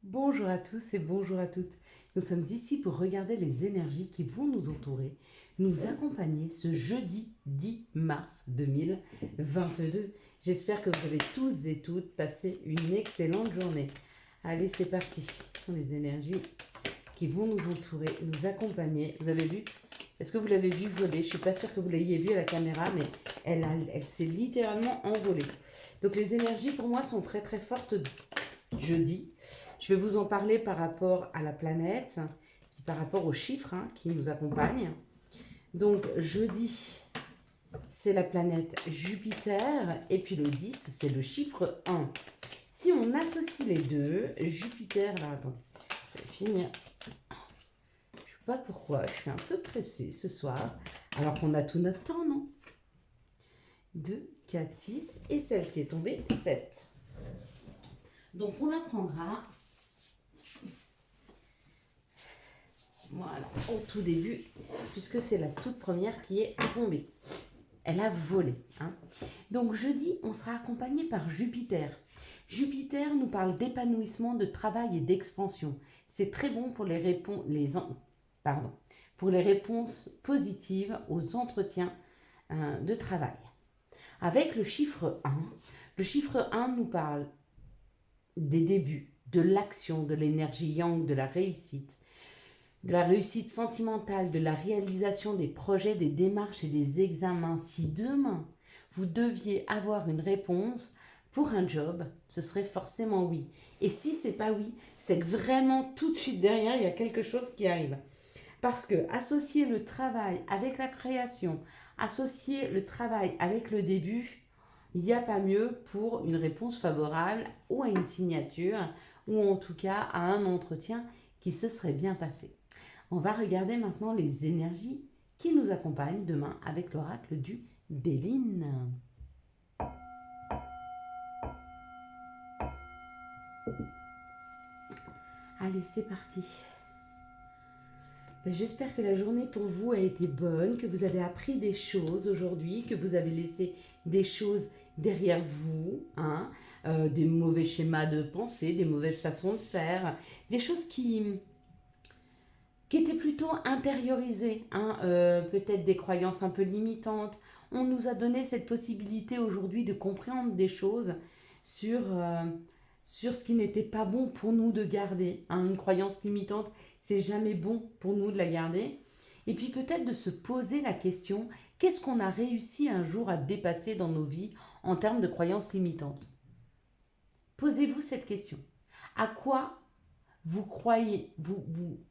Bonjour à tous et bonjour à toutes. Nous sommes ici pour regarder les énergies qui vont nous entourer, nous accompagner ce jeudi 10 mars 2022. J'espère que vous avez tous et toutes passé une excellente journée. Allez, c'est parti. Ce sont les énergies qui vont nous entourer, nous accompagner. Vous avez vu? Est-ce que vous l'avez vu voler? Je ne suis pas sûre que vous l'ayez vu à la caméra, mais elle s'est littéralement envolée. Donc les énergies pour moi sont très très fortes jeudi. Je vais vous en parler par rapport à la planète, puis par rapport aux chiffres qui nous accompagnent. Donc jeudi, c'est la planète Jupiter, et puis le 10, c'est le chiffre 1. Si on associe les deux, Jupiter, alors attends, je vais finir. Je ne sais pas pourquoi, je suis un peu pressée ce soir, alors qu'on a tout notre temps, non? 2, 4, 6, et celle qui est tombée, 7. Donc on la prendra, voilà, au tout début, puisque c'est la toute première qui est tombée. Elle a volé. Donc jeudi, on sera accompagné par Jupiter. Jupiter nous parle d'épanouissement, de travail et d'expansion. C'est très bon pour pour les réponses positives aux entretiens de travail. Avec le chiffre 1 nous parle des débuts, de l'action, de l'énergie yang, de la réussite sentimentale, de la réalisation des projets, des démarches et des examens. Si demain, vous deviez avoir une réponse pour un job, ce serait forcément oui. Et si c'est pas oui, c'est que vraiment tout de suite derrière, il y a quelque chose qui arrive. Parce que associer le travail avec la création, associer le travail avec le début, il n'y a pas mieux pour une réponse favorable ou à une signature ou en tout cas à un entretien qui se serait bien passé. On va regarder maintenant les énergies qui nous accompagnent demain avec l'oracle du Béline. Allez, c'est parti. J'espère que la journée pour vous a été bonne, que vous avez appris des choses aujourd'hui, que vous avez laissé des choses derrière vous, des mauvais schémas de pensée, des mauvaises façons de faire, des choses qui étaient plutôt intériorisées, peut-être des croyances un peu limitantes. On nous a donné cette possibilité aujourd'hui de comprendre des choses sur, sur ce qui n'était pas bon pour nous de garder. Une croyance limitante, c'est jamais bon pour nous de la garder. Et puis peut-être de se poser la question, qu'est-ce qu'on a réussi un jour à dépasser dans nos vies en termes de croyances limitantes? Posez-vous cette question. À quoi vous croyez,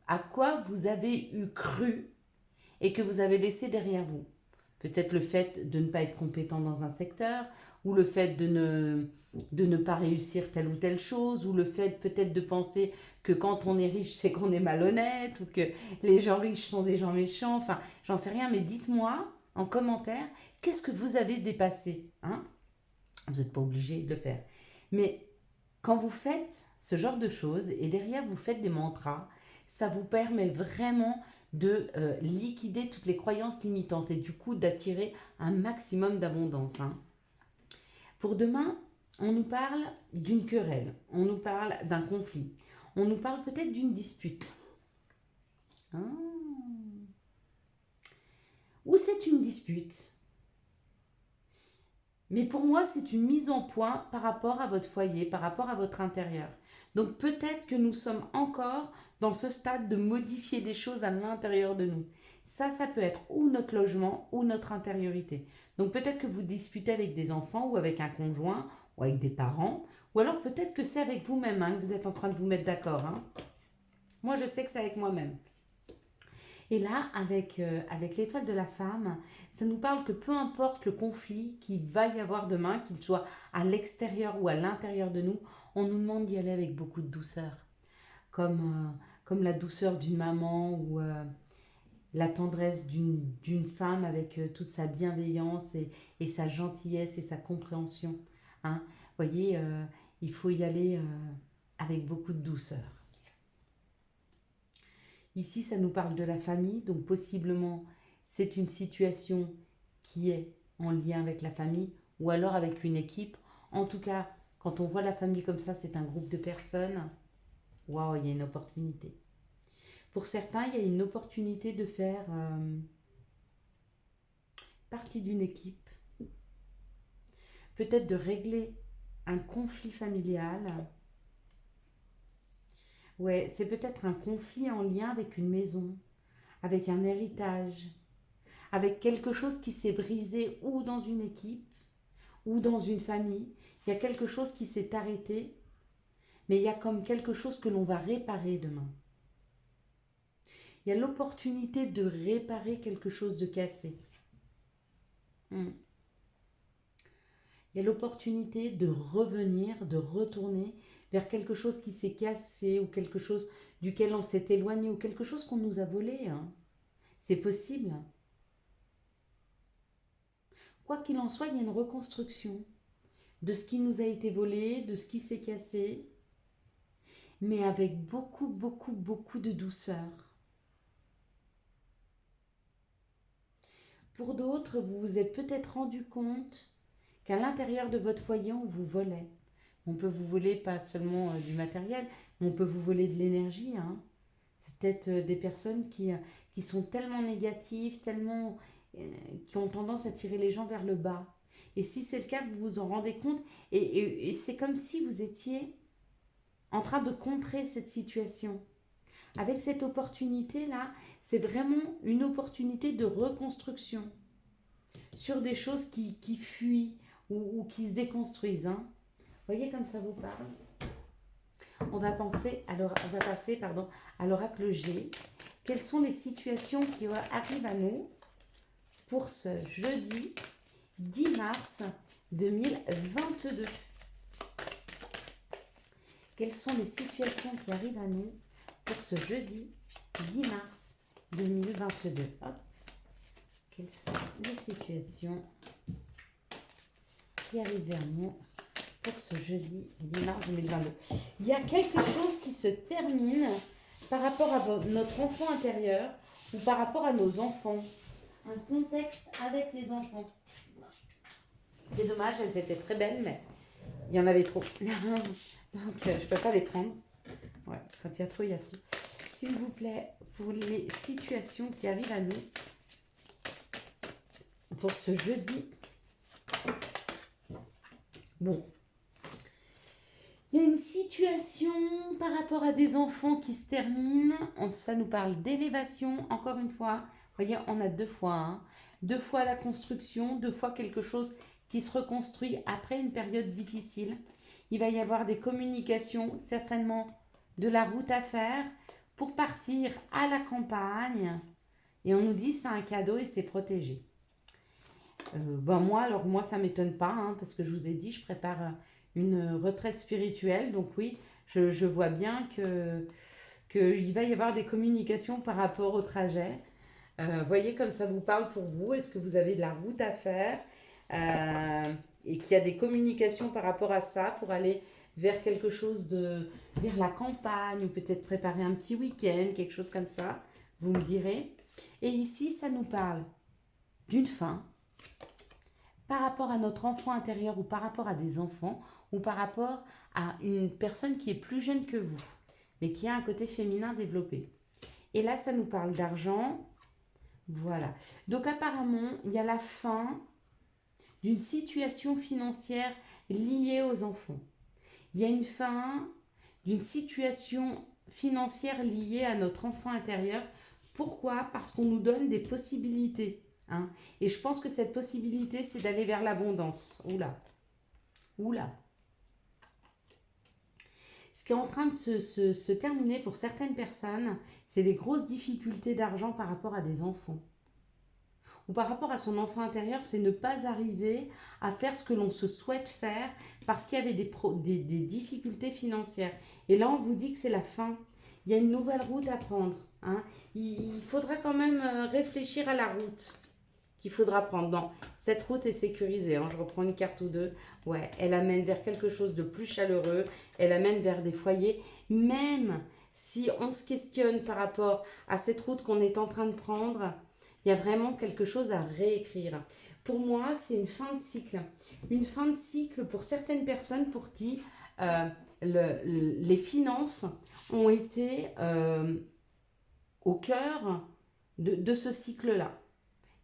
à quoi vous avez eu cru et que vous avez laissé derrière vous? Peut-être le fait de ne pas être compétent dans un secteur, ou le fait de ne pas réussir telle ou telle chose, ou le fait peut-être de penser que quand on est riche, c'est qu'on est malhonnête, ou que les gens riches sont des gens méchants. Enfin, j'en sais rien, mais dites-moi en commentaire, qu'est-ce que vous avez dépassé, Vous n'êtes pas obligé de le faire. Mais quand vous faites ce genre de choses et derrière vous faites des mantras, ça vous permet vraiment de liquider toutes les croyances limitantes et du coup d'attirer un maximum d'abondance. Pour demain, on nous parle d'une querelle, on nous parle d'un conflit, on nous parle peut-être d'une dispute. Ou c'est une dispute. Mais pour moi, c'est une mise en point par rapport à votre foyer, par rapport à votre intérieur. Donc peut-être que nous sommes encore dans ce stade de modifier des choses à l'intérieur de nous. Ça peut être ou notre logement ou notre intériorité. Donc peut-être que vous disputez avec des enfants ou avec un conjoint ou avec des parents. Ou alors peut-être que c'est avec vous-même que vous êtes en train de vous mettre d'accord. Moi, je sais que c'est avec moi-même. Et là, avec l'étoile de la femme, ça nous parle que peu importe le conflit qu'il va y avoir demain, qu'il soit à l'extérieur ou à l'intérieur de nous, on nous demande d'y aller avec beaucoup de douceur. Comme la douceur d'une maman ou la tendresse d'une femme avec toute sa bienveillance et sa gentillesse et sa compréhension. Voyez, il faut y aller avec beaucoup de douceur. Ici, ça nous parle de la famille, donc possiblement c'est une situation qui est en lien avec la famille ou alors avec une équipe. En tout cas, quand on voit la famille comme ça, c'est un groupe de personnes. Waouh, il y a une opportunité. Pour certains, il y a une opportunité de faire partie d'une équipe, peut-être de régler un conflit familial. Ouais, c'est peut-être un conflit en lien avec une maison, avec un héritage, avec quelque chose qui s'est brisé ou dans une équipe ou dans une famille. Il y a quelque chose qui s'est arrêté, mais il y a comme quelque chose que l'on va réparer demain. Il y a l'opportunité de réparer quelque chose de cassé. Hmm. Il y a l'opportunité de revenir, de retourner vers quelque chose qui s'est cassé ou quelque chose duquel on s'est éloigné ou quelque chose qu'on nous a volé, hein. C'est possible. Quoi qu'il en soit, il y a une reconstruction de ce qui nous a été volé, de ce qui s'est cassé, mais avec beaucoup, beaucoup, beaucoup de douceur. Pour d'autres, vous vous êtes peut-être rendu compte qu'à l'intérieur de votre foyer, on vous volait. On peut vous voler pas seulement du matériel, mais on peut vous voler de l'énergie, hein. C'est peut-être des personnes qui sont tellement négatives, tellement, qui ont tendance à tirer les gens vers le bas. Et si c'est le cas, vous vous en rendez compte. Et c'est comme si vous étiez en train de contrer cette situation. Avec cette opportunité-là, c'est vraiment une opportunité de reconstruction sur des choses qui fuient ou qui se déconstruisent, hein. Vous voyez comme ça vous parle. On va passer à l'oracle G. Quelles sont les situations qui arrivent à nous pour ce jeudi 10 mars 2022? Quelles sont les situations qui arrivent à nous pour ce jeudi 10 mars 2022? Hop. Quelles sont les situations qui arrivent vers nous pour ce jeudi 10 mars 2022? Il y a quelque chose qui se termine par rapport à notre enfant intérieur ou par rapport à nos enfants. Un contexte avec les enfants. C'est dommage, elles étaient très belles, mais il y en avait trop. Donc, je ne peux pas les prendre. Ouais, quand il y a trop, il y a trop. S'il vous plaît, pour les situations qui arrivent à nous, pour ce jeudi. Bon. Il y a une situation par rapport à des enfants qui se termine. Ça nous parle d'élévation, encore une fois. Vous voyez, on a deux fois. Hein. Deux fois la construction, deux fois quelque chose qui se reconstruit après une période difficile. Il va y avoir des communications, certainement de la route à faire pour partir à la campagne. Et on nous dit c'est un cadeau et c'est protégé. Moi, ça ne m'étonne pas, hein, parce que je vous ai dit, je prépare une retraite spirituelle. Donc oui, je vois bien qu'il va y avoir des communications par rapport au trajet. Voyez comme ça vous parle pour vous. Est-ce que vous avez de la route à faire et qu'il y a des communications par rapport à ça pour aller vers quelque chose vers la campagne ou peut-être préparer un petit week-end, quelque chose comme ça. Vous me direz. Et ici, ça nous parle d'une fin par rapport à notre enfant intérieur ou par rapport à des enfants ou par rapport à une personne qui est plus jeune que vous, mais qui a un côté féminin développé. Et là, ça nous parle d'argent. Voilà. Donc apparemment, il y a la fin d'une situation financière liée aux enfants. Il y a une fin d'une situation financière liée à notre enfant intérieur. Pourquoi? Parce qu'on nous donne des possibilités. Hein. Et je pense que cette possibilité, c'est d'aller vers l'abondance. Oula. Oula. Ce qui est en train de se terminer pour certaines personnes, c'est des grosses difficultés d'argent par rapport à des enfants. Ou par rapport à son enfant intérieur, c'est ne pas arriver à faire ce que l'on se souhaite faire parce qu'il y avait des difficultés financières. Et là, on vous dit que c'est la fin. Il y a une nouvelle route à prendre. Hein. Il faudra quand même réfléchir à la route qu'il faudra prendre. Non, cette route est sécurisée. Hein. Je reprends une carte ou deux. Ouais, elle amène vers quelque chose de plus chaleureux. Elle amène vers des foyers. Même si on se questionne par rapport à cette route qu'on est en train de prendre, il y a vraiment quelque chose à réécrire. Pour moi, c'est une fin de cycle. Une fin de cycle pour certaines personnes pour qui les finances ont été au cœur de ce cycle-là.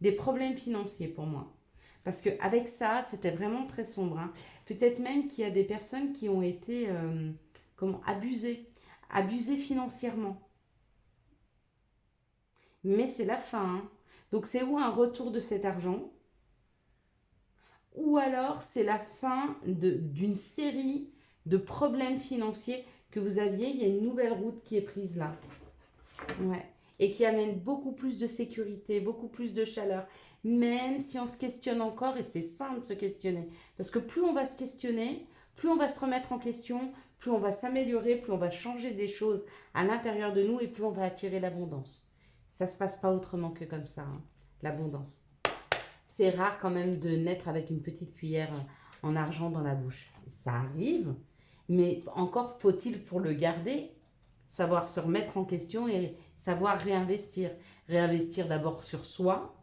Des problèmes financiers pour moi. Parce qu'avec ça, c'était vraiment très sombre, hein. Peut-être même qu'il y a des personnes qui ont été abusées financièrement. Mais c'est la fin, hein. Donc c'est ou un retour de cet argent, ou alors c'est la fin d'une série de problèmes financiers que vous aviez. Il y a une nouvelle route qui est prise là. Ouais. Et qui amène beaucoup plus de sécurité, beaucoup plus de chaleur, même si on se questionne encore, et c'est sain de se questionner. Parce que plus on va se questionner, plus on va se remettre en question, plus on va s'améliorer, plus on va changer des choses à l'intérieur de nous, et plus on va attirer l'abondance. Ça ne se passe pas autrement que comme ça, hein, l'abondance. C'est rare quand même de naître avec une petite cuillère en argent dans la bouche. Ça arrive, mais encore faut-il pour le garder savoir se remettre en question et savoir réinvestir. Réinvestir d'abord sur soi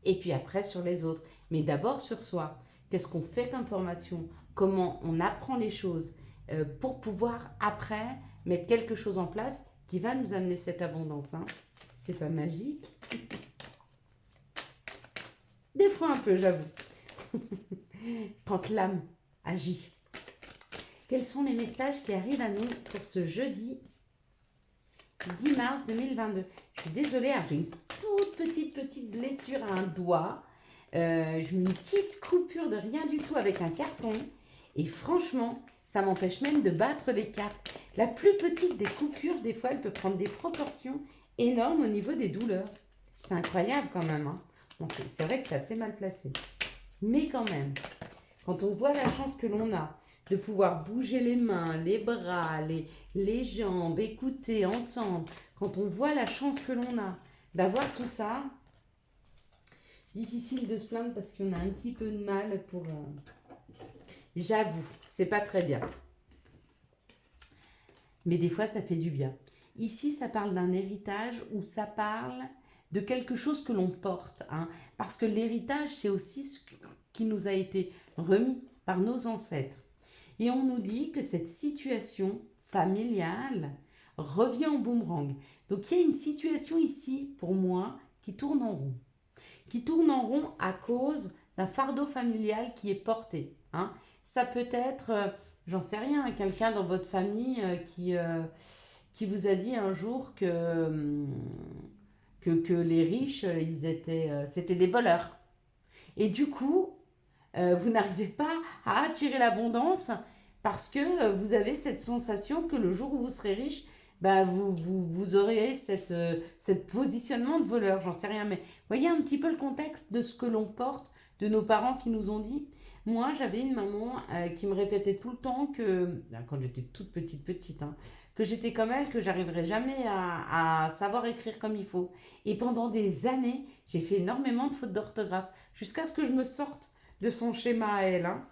et puis après sur les autres. Mais d'abord sur soi. Qu'est-ce qu'on fait comme formation? Comment on apprend les choses pour pouvoir après mettre quelque chose en place qui va nous amener cette abondance, hein. C'est pas magique. Des fois un peu, j'avoue. Quand l'âme agit. Quels sont les messages qui arrivent à nous pour ce jeudi 10 mars 2022. Je suis désolée, j'ai une toute petite blessure à un doigt. J'ai une petite coupure de rien du tout avec un carton. Et franchement, ça m'empêche même de battre les cartes. La plus petite des coupures, des fois, elle peut prendre des proportions énormes au niveau des douleurs. C'est incroyable quand même, hein. Bon, c'est vrai que c'est assez mal placé. Mais quand même, quand on voit la chance que l'on a de pouvoir bouger les mains, les bras, les jambes, écouter, entendre, quand on voit la chance que l'on a d'avoir tout ça, difficile de se plaindre parce qu'on a un petit peu de mal pour... J'avoue, c'est pas très bien. Mais des fois, ça fait du bien. Ici, ça parle d'un héritage ou ça parle de quelque chose que l'on porte, hein, parce que l'héritage, c'est aussi ce qui nous a été remis par nos ancêtres. Et on nous dit que cette situation familiale revient en boomerang. Donc il y a une situation ici, pour moi, qui tourne en rond. Qui tourne en rond à cause d'un fardeau familial qui est porté, hein. Ça peut être, j'en sais rien, quelqu'un dans votre famille qui vous a dit un jour que les riches, c'était des voleurs. Et du coup, vous n'arrivez pas à attirer l'abondance parce que vous avez cette sensation que le jour où vous serez riche, bah vous aurez cette positionnement de voleur, j'en sais rien. Mais voyez un petit peu le contexte de ce que l'on porte, de nos parents qui nous ont dit. Moi, j'avais une maman qui me répétait tout le temps que, quand j'étais toute petite, hein, que j'étais comme elle, que j'arriverais jamais à savoir écrire comme il faut. Et pendant des années, j'ai fait énormément de fautes d'orthographe, jusqu'à ce que je me sorte de son schéma à elle, hein.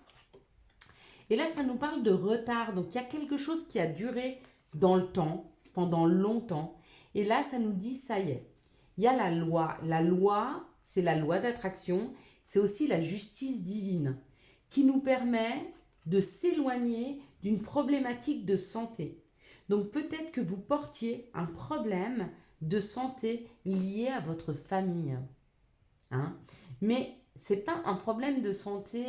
Et là, ça nous parle de retard. Donc, il y a quelque chose qui a duré dans le temps, pendant longtemps. Et là, ça nous dit, ça y est, il y a la loi. La loi, c'est la loi d'attraction. C'est aussi la justice divine qui nous permet de s'éloigner d'une problématique de santé. Donc, peut-être que vous portiez un problème de santé lié à votre famille, hein. Mais c'est pas un problème de santé,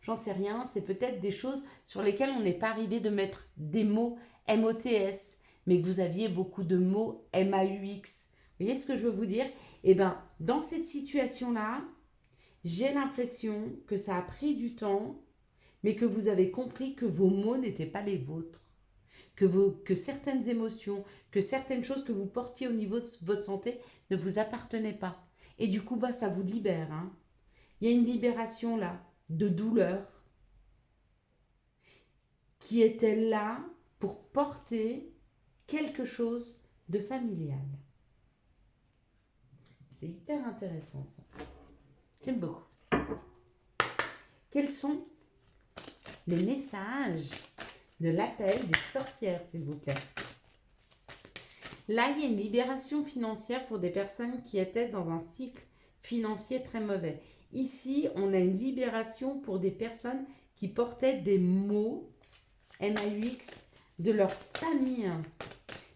j'en sais rien, c'est peut-être des choses sur lesquelles on n'est pas arrivé de mettre des mots MOTS, mais que vous aviez beaucoup de mots MAUX. Vous voyez ce que je veux vous dire? Eh bien, dans cette situation-là, j'ai l'impression que ça a pris du temps, mais que vous avez compris que vos mots n'étaient pas les vôtres. Que certaines émotions, que certaines choses que vous portiez au niveau de votre santé ne vous appartenaient pas. Et du coup, bah, ça vous libère, hein. Il y a une libération là, de douleur, qui était là pour porter quelque chose de familial. C'est hyper intéressant ça. J'aime beaucoup. Quels sont les messages de l'appel des sorcières, s'il vous plaît? Là, il y a une libération financière pour des personnes qui étaient dans un cycle financier très mauvais. Ici, on a une libération pour des personnes qui portaient des maux, MAUX, de leur famille.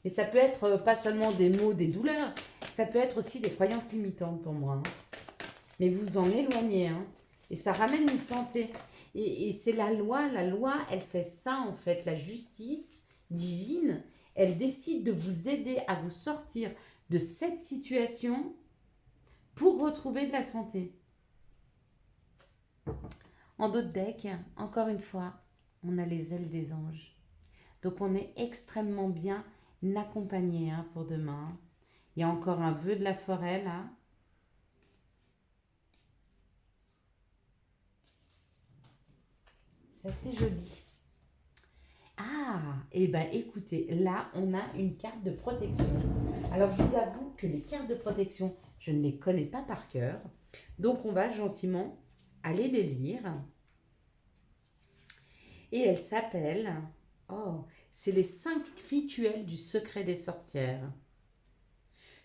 Mais ça peut être pas seulement des maux, des douleurs, ça peut être aussi des croyances limitantes pour moi, hein. Mais vous en éloignez, hein. Et ça ramène une santé. Et c'est la loi, elle fait ça en fait, la justice divine, elle décide de vous aider à vous sortir de cette situation pour retrouver de la santé. En d'autres decks, encore une fois, on a les ailes des anges. Donc on est extrêmement bien accompagné, hein, pour demain. Il y a encore un vœu de la forêt là. C'est assez joli. Ah, et ben écoutez, là on a une carte de protection. Alors je vous avoue que les cartes de protection, je ne les connais pas par cœur. Donc on va gentiment aller les lire. Et elle s'appelle, oh, c'est les 5 rituels du secret des sorcières.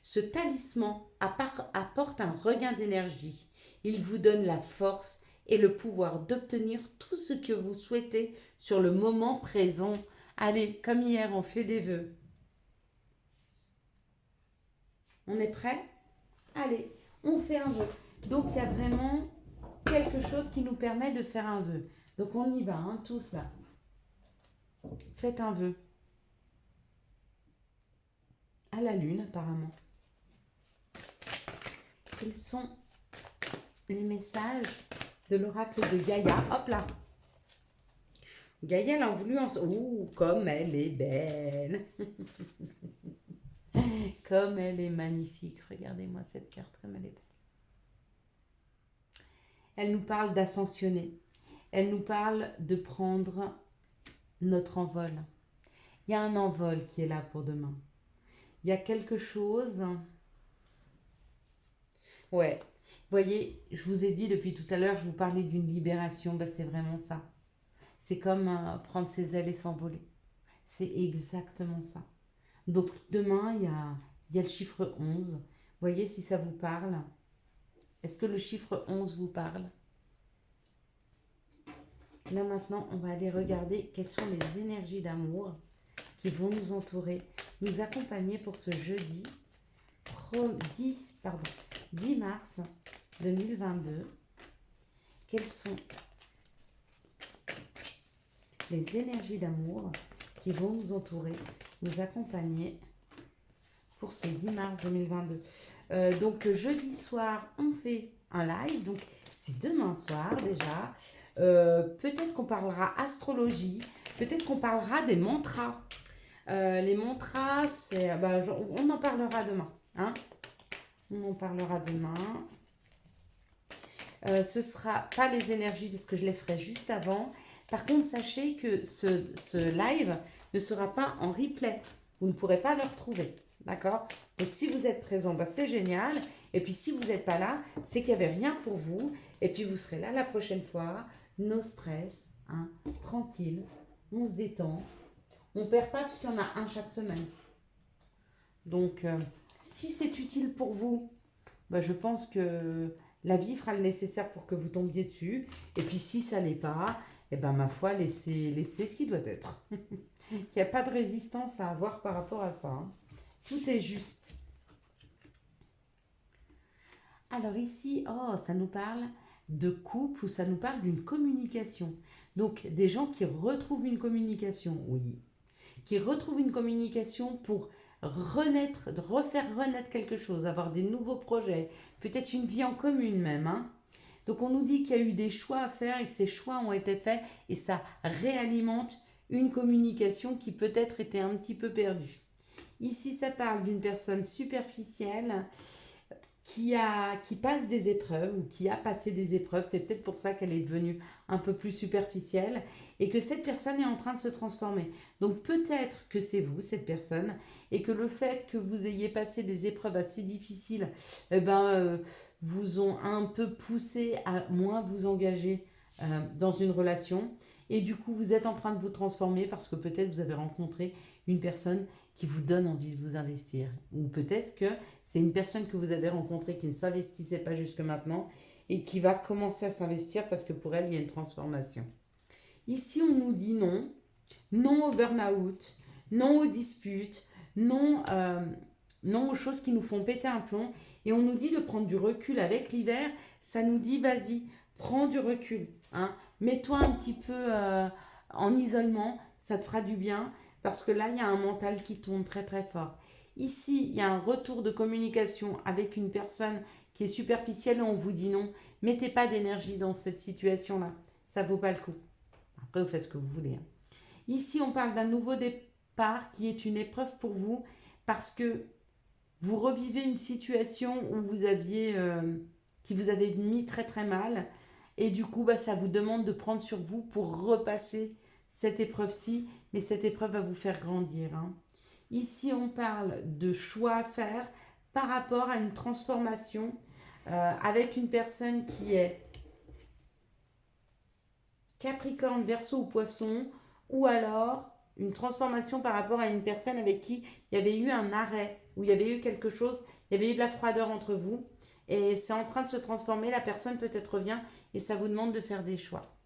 Ce talisman apporte un regain d'énergie. Il vous donne la force et le pouvoir d'obtenir tout ce que vous souhaitez sur le moment présent. Allez, comme hier, on fait des vœux. On est prêt? Allez, on fait un vœu. Donc, il y a vraiment quelque chose qui nous permet de faire un vœu. Donc, on y va, hein, tout ça. Faites un vœu. À la lune, apparemment. Quels sont les messages de l'oracle de Gaïa? Hop là! Gaïa, elle a voulu en... Ouh, comme elle est belle! Comme elle est magnifique. Regardez-moi cette carte, comme elle est belle. Elle nous parle d'ascensionner. Elle nous parle de prendre notre envol. Il y a un envol qui est là pour demain. Il y a quelque chose... Ouais. Vous voyez, je vous ai dit depuis tout à l'heure, je vous parlais d'une libération. Ben, c'est vraiment ça. C'est comme prendre ses ailes et s'envoler. C'est exactement ça. Donc demain, il y a le chiffre 11. Vous voyez si ça vous parle? Est-ce que le chiffre 11 vous parle? Là maintenant, on va aller regarder quelles sont les énergies d'amour qui vont nous entourer, nous accompagner pour ce jeudi 10 mars 2022. Quelles sont les énergies d'amour qui vont nous entourer, nous accompagner pour ce 10 mars 2022. Donc jeudi soir, on fait un live, donc c'est demain soir déjà. Peut-être qu'on parlera astrologie, peut-être qu'on parlera des mantras. Les mantras, on en parlera demain, hein. On en parlera demain. Ce ne sera pas les énergies puisque je les ferai juste avant. Par contre, sachez que ce live ne sera pas en replay. Vous ne pourrez pas le retrouver. D'accord? Donc, si vous êtes présent, bah, c'est génial. Et puis, si vous n'êtes pas là, c'est qu'il n'y avait rien pour vous. Et puis, vous serez là la prochaine fois. No stress, hein, tranquille. On se détend. On ne perd pas parce qu'il y en a un chaque semaine. Donc, si c'est utile pour vous, bah, je pense que la vie fera le nécessaire pour que vous tombiez dessus. Et puis, si ça ne l'est pas, eh ben, ma foi, laissez ce qui doit être. Il n'y a pas de résistance à avoir par rapport à ça, hein. Tout est juste. Alors ici, oh, ça nous parle de couple ou ça nous parle d'une communication. Donc, des gens qui retrouvent une communication, oui. Qui retrouvent une communication pour renaître, de refaire renaître quelque chose, avoir des nouveaux projets, peut-être une vie en commune même, hein. Donc on nous dit qu'il y a eu des choix à faire et que ces choix ont été faits et ça réalimente une communication qui peut-être était un petit peu perdue. Ici, ça parle d'une personne superficielle qui passe des épreuves ou qui a passé des épreuves. C'est peut-être pour ça qu'elle est devenue un peu plus superficielle et que cette personne est en train de se transformer. Donc peut-être que c'est vous, cette personne, et que le fait que vous ayez passé des épreuves assez difficiles, vous ont un peu poussé à moins vous engager dans une relation. Et du coup, vous êtes en train de vous transformer parce que peut-être vous avez rencontré une personne qui vous donne envie de vous investir. Ou peut-être que c'est une personne que vous avez rencontrée qui ne s'investissait pas jusque maintenant et qui va commencer à s'investir parce que pour elle, il y a une transformation. Ici, on nous dit non. non au burn-out, non aux disputes, non, non aux choses qui nous font péter un plomb. Et on nous dit de prendre du recul avec l'hiver. Ça nous dit, vas-y, prends du recul. Hein. Mets-toi un petit peu en isolement, ça te fera du bien. Parce que là, il y a un mental qui tourne très très fort. Ici, il y a un retour de communication avec une personne qui est superficielle et on vous dit non. Mettez pas d'énergie dans cette situation-là. Ça vaut pas le coup. Après, vous faites ce que vous voulez. Hein. Ici, on parle d'un nouveau départ qui est une épreuve pour vous parce que vous revivez une situation où vous aviez, qui vous avait mis très très mal et du coup, bah, ça vous demande de prendre sur vous pour repasser cette épreuve-ci, mais cette épreuve va vous faire grandir. Hein. Ici, on parle de choix à faire par rapport à une transformation avec une personne qui est Capricorne, Verseau ou Poisson, ou alors une transformation par rapport à une personne avec qui il y avait eu un arrêt, où il y avait eu quelque chose, il y avait eu de la froideur entre vous, et c'est en train de se transformer, la personne peut-être revient, et ça vous demande de faire des choix.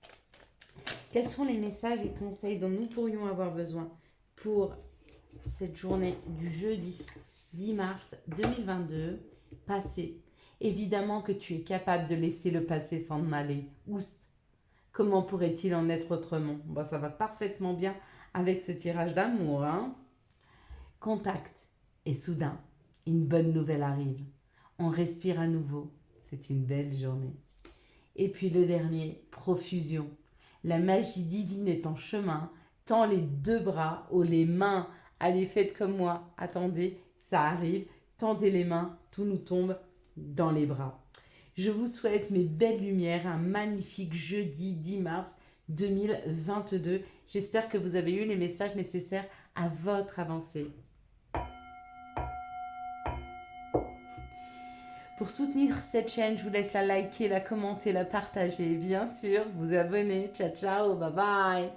Quels sont les messages et conseils dont nous pourrions avoir besoin pour cette journée du jeudi 10 mars 2022 passé? Évidemment que tu es capable de laisser le passé s'en aller. Oust. Comment pourrait-il en être autrement? Bon, ça va parfaitement bien avec ce tirage d'amour. Hein. Contact. Et soudain, une bonne nouvelle arrive. On respire à nouveau. C'est une belle journée. Et puis le dernier, profusion. La magie divine est en chemin. Tends les deux bras ou les mains. Allez, faites comme moi. Attendez, ça arrive. Tendez les mains, tout nous tombe dans les bras. Je vous souhaite mes belles lumières, un magnifique jeudi 10 mars 2022. J'espère que vous avez eu les messages nécessaires à votre avancée. Pour soutenir cette chaîne, je vous laisse la liker, la commenter, la partager. Bien sûr, vous abonner. Ciao, ciao, bye bye.